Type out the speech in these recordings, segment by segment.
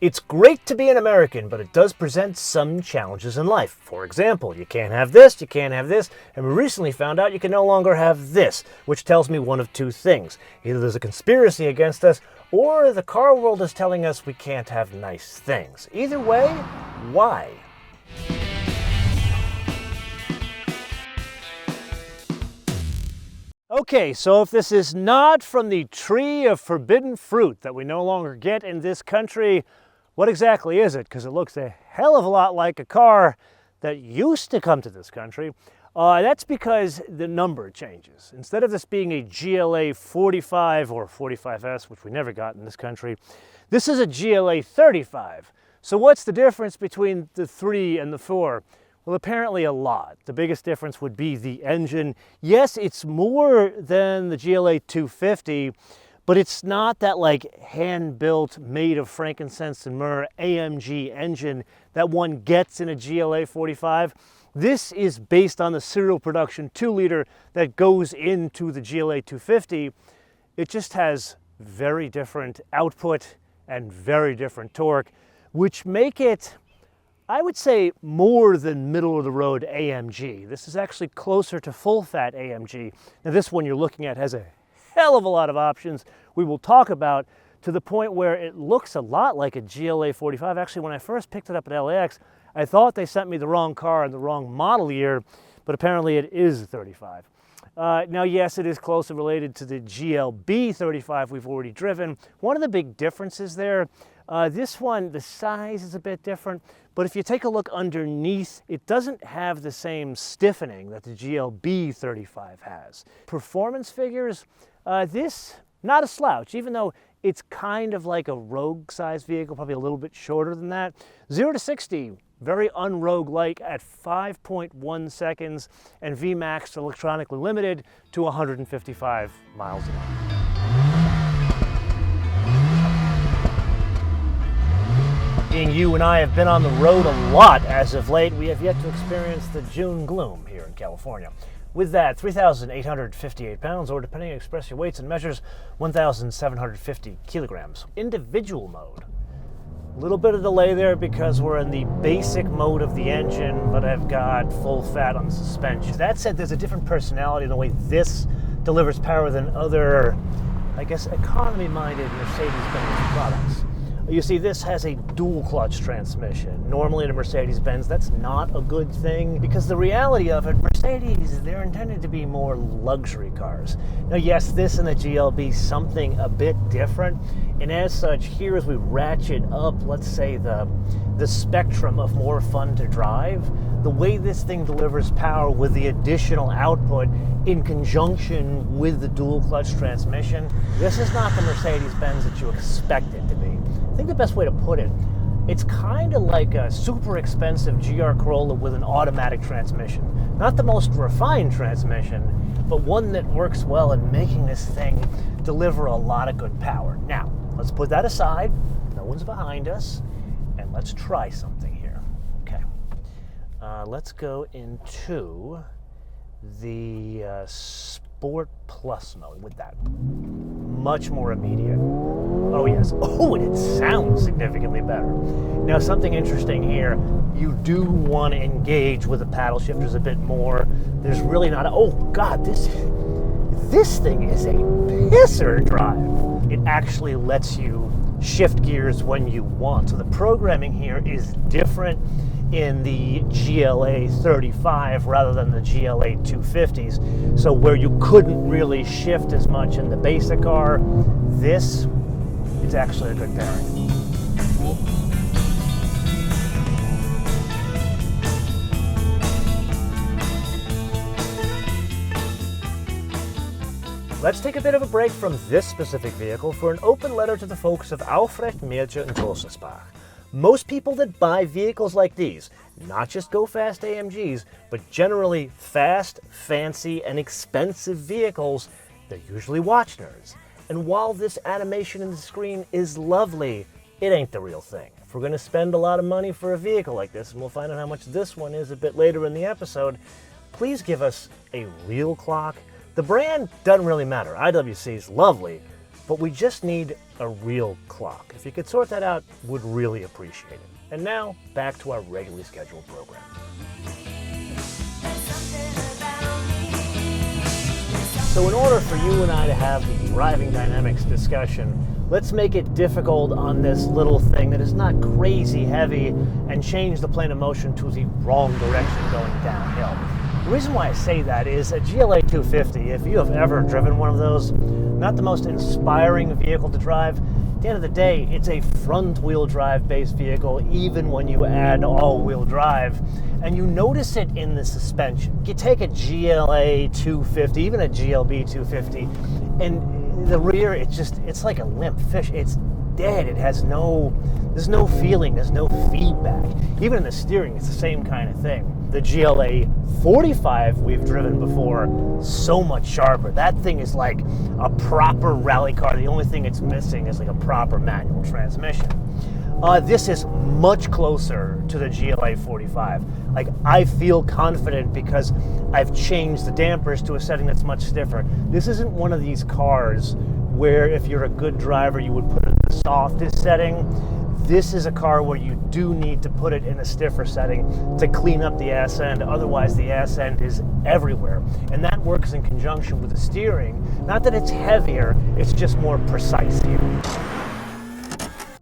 It's great to be an American, but it does present some challenges in life. For example, you can't have this, you can't have this, and we recently found out you can no longer have this, which tells me one of two things. Either there's a conspiracy against us, or the car world is telling us we can't have nice things. Either way, why? Okay, so if this is not from the tree of forbidden fruit that we no longer get in this country, what exactly is it? Because it looks a hell of a lot like a car that used to come to this country. That's because the number changes. Instead of this being a GLA 45 or 45S, which we never got in this country, this is a GLA 35. So what's the difference between the 3 and the 4? Well, apparently a lot. The biggest difference would be the engine. Yes, it's more than the GLA 250, but it's not that like hand-built, made of frankincense and myrrh AMG engine that one gets in a GLA 45. This is based on the serial production 2-liter that goes into the GLA 250. It just has very different output and very different torque, which make it, I would say, more than middle-of-the-road AMG. This is actually closer to full-fat AMG. Now this one you're looking at has a hell of a lot of options we will talk about, to the point where it looks a lot like a GLA 45. Actually, when I first picked it up at LAX, I thought they sent me the wrong car and the wrong model year, but apparently it is 35. Now, yes, it is closely related to the GLB 35 we've already driven. One of the big differences there, this one, the size is a bit different, but if you take a look underneath, it doesn't have the same stiffening that the GLB 35 has. Performance figures, this, not a slouch, even though it's kind of like a rogue-sized vehicle, probably a little bit shorter than that. 0 to 60, very un-rogue-like at 5.1 seconds, and VMAX electronically limited to 155 miles an hour. Being you and I have been on the road a lot as of late, we have yet to experience the June gloom here in California. With that, 3,858 pounds, or depending on express your weights and measures, 1,750 kilograms. Individual mode. A little bit of delay there because we're in the basic mode of the engine, but I've got full fat on the suspension. That said, there's a different personality in the way this delivers power than other, I guess, economy-minded Mercedes-Benz products. You see, this has a dual clutch transmission. Normally in a Mercedes-Benz, that's not a good thing, because the reality of it, Mercedes, they're intended to be more luxury cars. Now, yes, this and the GLB, something a bit different, and as such, here as we ratchet up, let's say, the spectrum of more fun to drive, the way this thing delivers power with the additional output in conjunction with the dual clutch transmission, this is not the Mercedes-Benz that you expect it to be. I think the best way to put it, it's kind of like a super expensive GR Corolla with an automatic transmission. Not the most refined transmission, but one that works well in making this thing deliver a lot of good power. Now, let's put that aside. No one's behind us, and let's try something here. Okay. Let's go into the Sport Plus mode with that. Much more immediate. Oh yes. Oh, and it sounds significantly better. Now, something interesting here, you do want to engage with the paddle shifters a bit more. There's really not a, oh God, this thing is a pisser drive. It actually lets you shift gears when you want. So the programming here is different in the GLA 35 rather than the GLA 250s. So where you couldn't really shift as much in the basic car, this is actually a good pairing. Let's take a bit of a break from this specific vehicle for an open letter to the folks of Alfred Meertje and Koolsesbach. Most people that buy vehicles like these, not just go-fast AMGs, but generally fast, fancy, and expensive vehicles, they're usually watch nerds. And while this animation in the screen is lovely, it ain't the real thing. If we're going to spend a lot of money for a vehicle like this, and we'll find out how much this one is a bit later in the episode, please give us a real clock. The brand doesn't really matter. IWC is lovely, but we just need a real clock? If you could sort that out, would really appreciate it. And now, back to our regularly scheduled program. So in order for you and I to have the driving dynamics discussion, let's make it difficult on this little thing that is not crazy heavy and change the plane of motion to the wrong direction going downhill. The reason why I say that is a GLA 250, if you have ever driven one of those, not the most inspiring vehicle to drive. At the end of the day, it's a front-wheel drive based vehicle, even when you add all-wheel drive. And you notice it in the suspension. You take a GLA 250, even a GLB 250, and the rear, it's like a limp fish. It's dead. There's no feeling, there's no feedback. Even in the steering, it's the same kind of thing. The GLA 45 we've driven before, so much sharper. That thing is like a proper rally car. The only thing it's missing is like a proper manual transmission. This is much closer to the GLA 45. Like, I feel confident because I've changed the dampers to a setting that's much stiffer. This isn't one of these cars where if you're a good driver, you would put it in the softest setting. This is a car where you do need to put it in a stiffer setting to clean up the ass end. Otherwise, the ass end is everywhere. And that works in conjunction with the steering. Not that it's heavier, it's just more precise here.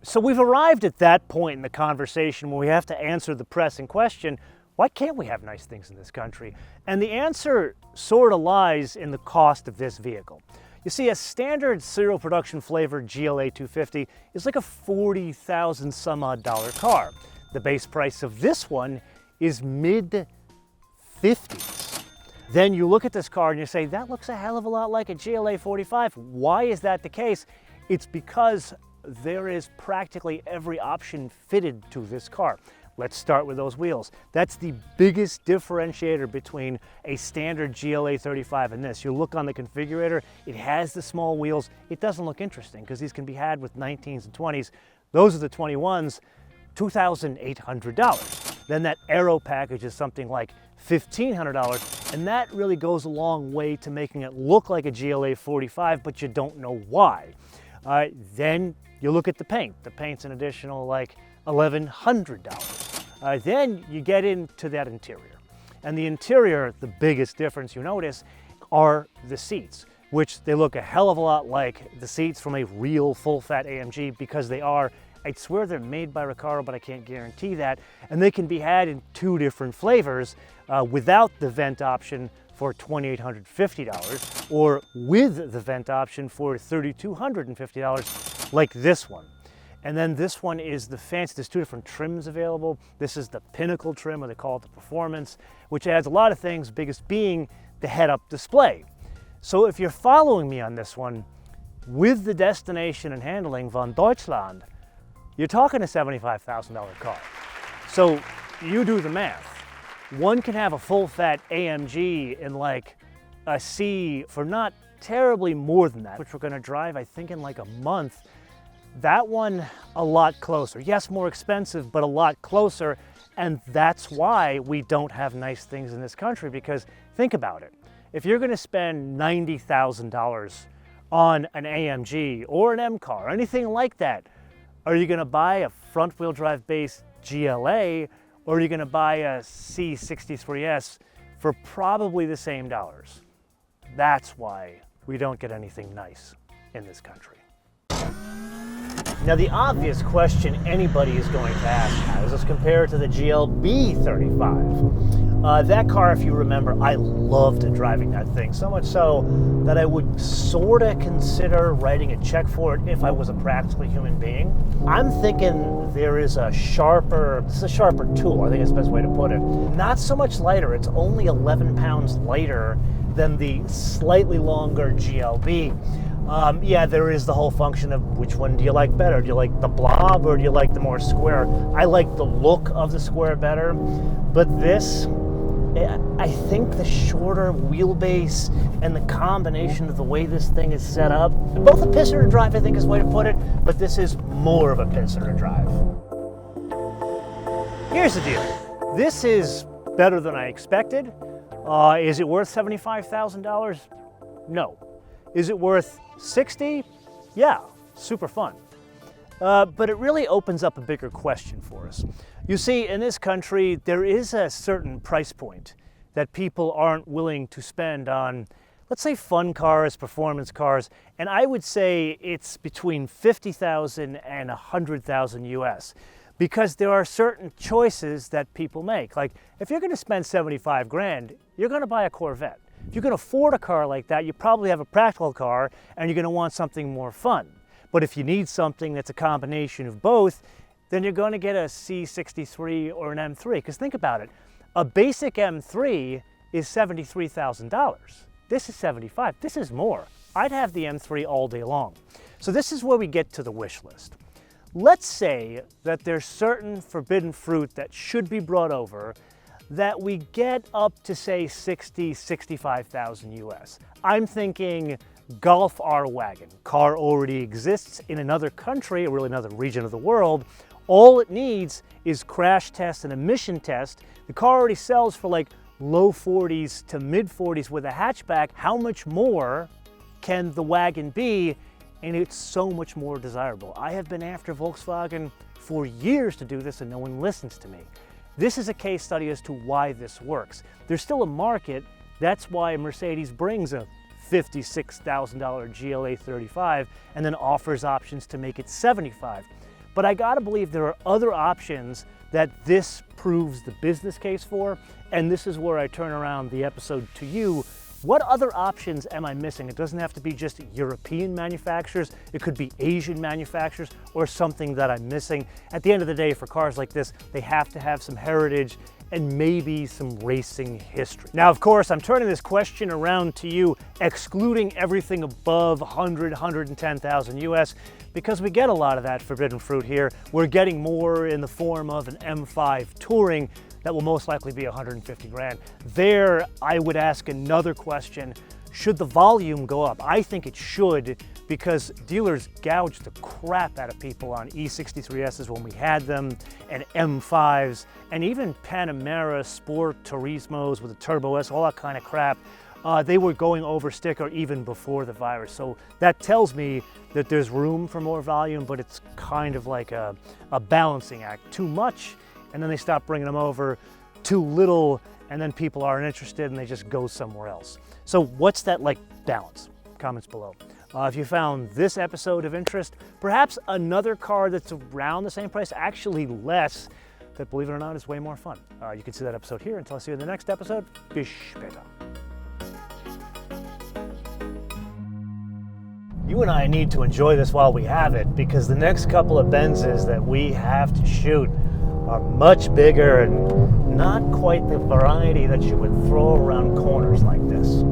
So we've arrived at that point in the conversation where we have to answer the pressing question, why can't we have nice things in this country? And the answer sort of lies in the cost of this vehicle. You see, a standard serial production flavored GLA 250 is like a $40,000 some odd car. The base price of this one is mid-50s. Then you look at this car and you say, that looks a hell of a lot like a GLA 45. Why is that the case? It's because there is practically every option fitted to this car. Let's start with those wheels. That's the biggest differentiator between a standard GLA 35 and this. You look on the configurator, it has the small wheels. It doesn't look interesting because these can be had with 19s and 20s. Those are the 21s, $2,800. Then that aero package is something like $1,500, and that really goes a long way to making it look like a GLA 45, but you don't know why. Then you look at the paint. The paint's an additional like $1,100. Then you get into that interior. And the interior, the biggest difference you notice are the seats, which they look a hell of a lot like the seats from a real full-fat AMG because they are, I'd swear they're made by Recaro, but I can't guarantee that. And they can be had in two different flavors without the vent option for $2,850 or with the vent option for $3,250 like this one. And then this one is the fancy, there's two different trims available. This is the Pinnacle trim, or they call it the Performance, which adds a lot of things, biggest being the head-up display. So if you're following me on this one, with the destination and handling von Deutschland, you're talking a $75,000 car. So you do the math. One can have a full-fat AMG in like a C for not terribly more than that, which we're gonna drive, I think, in like a month. That one, a lot closer. Yes, more expensive, but a lot closer. And that's why we don't have nice things in this country, because think about it. If you're gonna spend $90,000 on an AMG or an M car, or anything like that, are you gonna buy a front-wheel drive based GLA, or are you gonna buy a C63S for probably the same dollars? That's why we don't get anything nice in this country. Now, the obvious question anybody is going to ask, how does this compare to the GLB 35? That car, if you remember, I loved driving that thing, so much so that I would sort of consider writing a check for it if I was a practical human being. I'm thinking there is a sharper, this is a sharper tool, I think that's the best way to put it. Not so much lighter, it's only 11 pounds lighter than the slightly longer GLB. Yeah, there is the whole function of which one do you like better? Do you like the blob or do you like the more square? I like the look of the square better, but this, I think the shorter wheelbase and the combination of the way this thing is set up, both a pisser to drive, I think is the way to put it, but this is more of a pisser to drive. Here's the deal. This is better than I expected. Is it worth $75,000? No. Is it worth $60,000? Yeah, super fun. But it really opens up a bigger question for us. You see, in this country, there is a certain price point that people aren't willing to spend on, let's say, fun cars, performance cars, and I would say it's between $50,000 and $100,000 US, because there are certain choices that people make. Like, if you're going to spend 75 grand, you're going to buy a Corvette. If you can afford a car like that, you probably have a practical car, and you're going to want something more fun. But if you need something that's a combination of both, then you're going to get a C63 or an M3. Because think about it, a basic M3 is $73,000. This is $75,000. This is more. I'd have the M3 all day long. So this is where we get to the wish list. Let's say that there's certain forbidden fruit that should be brought over that we get up to, say, $60,000, $65,000 US. I'm thinking Golf R wagon. Car already exists in another country, or really another region of the world. All it needs is crash test and emission test. The car already sells for like low 40s to mid 40s with a hatchback. How much more can the wagon be? And it's so much more desirable. I have been after Volkswagen for years to do this, and no one listens to me. This is a case study as to why this works. There's still a market. That's why Mercedes brings a $56,000 GLA 35 and then offers options to make it 75. But I gotta believe there are other options that this proves the business case for, and this is where I turn around the episode to you. What other options am I missing? It doesn't have to be just European manufacturers. It could be Asian manufacturers or something that I'm missing. At the end of the day, for cars like this, they have to have some heritage and maybe some racing history. Now, of course, I'm turning this question around to you, excluding everything above 100, 110,000 US, because we get a lot of that forbidden fruit here. We're getting more in the form of an M5 Touring that will most likely be 150 grand. There, I would ask another question. Should the volume go up? I think it should, because dealers gouged the crap out of people on E63Ss when we had them, and M5s, and even Panamera Sport Turismos with a Turbo S, all that kind of crap. They were going over sticker even before the virus. So that tells me that there's room for more volume, but it's kind of like a balancing act. Too much, and then they stop bringing them over. Too little, and then people aren't interested and they just go somewhere else. So what's that like balance? Comments below. If you found this episode of interest, perhaps another car that's around the same price, actually less, that, believe it or not, is way more fun. You can see that episode here. Until I see you in the next episode, bis später. You and I need to enjoy this while we have it, because the next couple of Benzes that we have to shoot are much bigger and not quite the variety that you would throw around corners like this.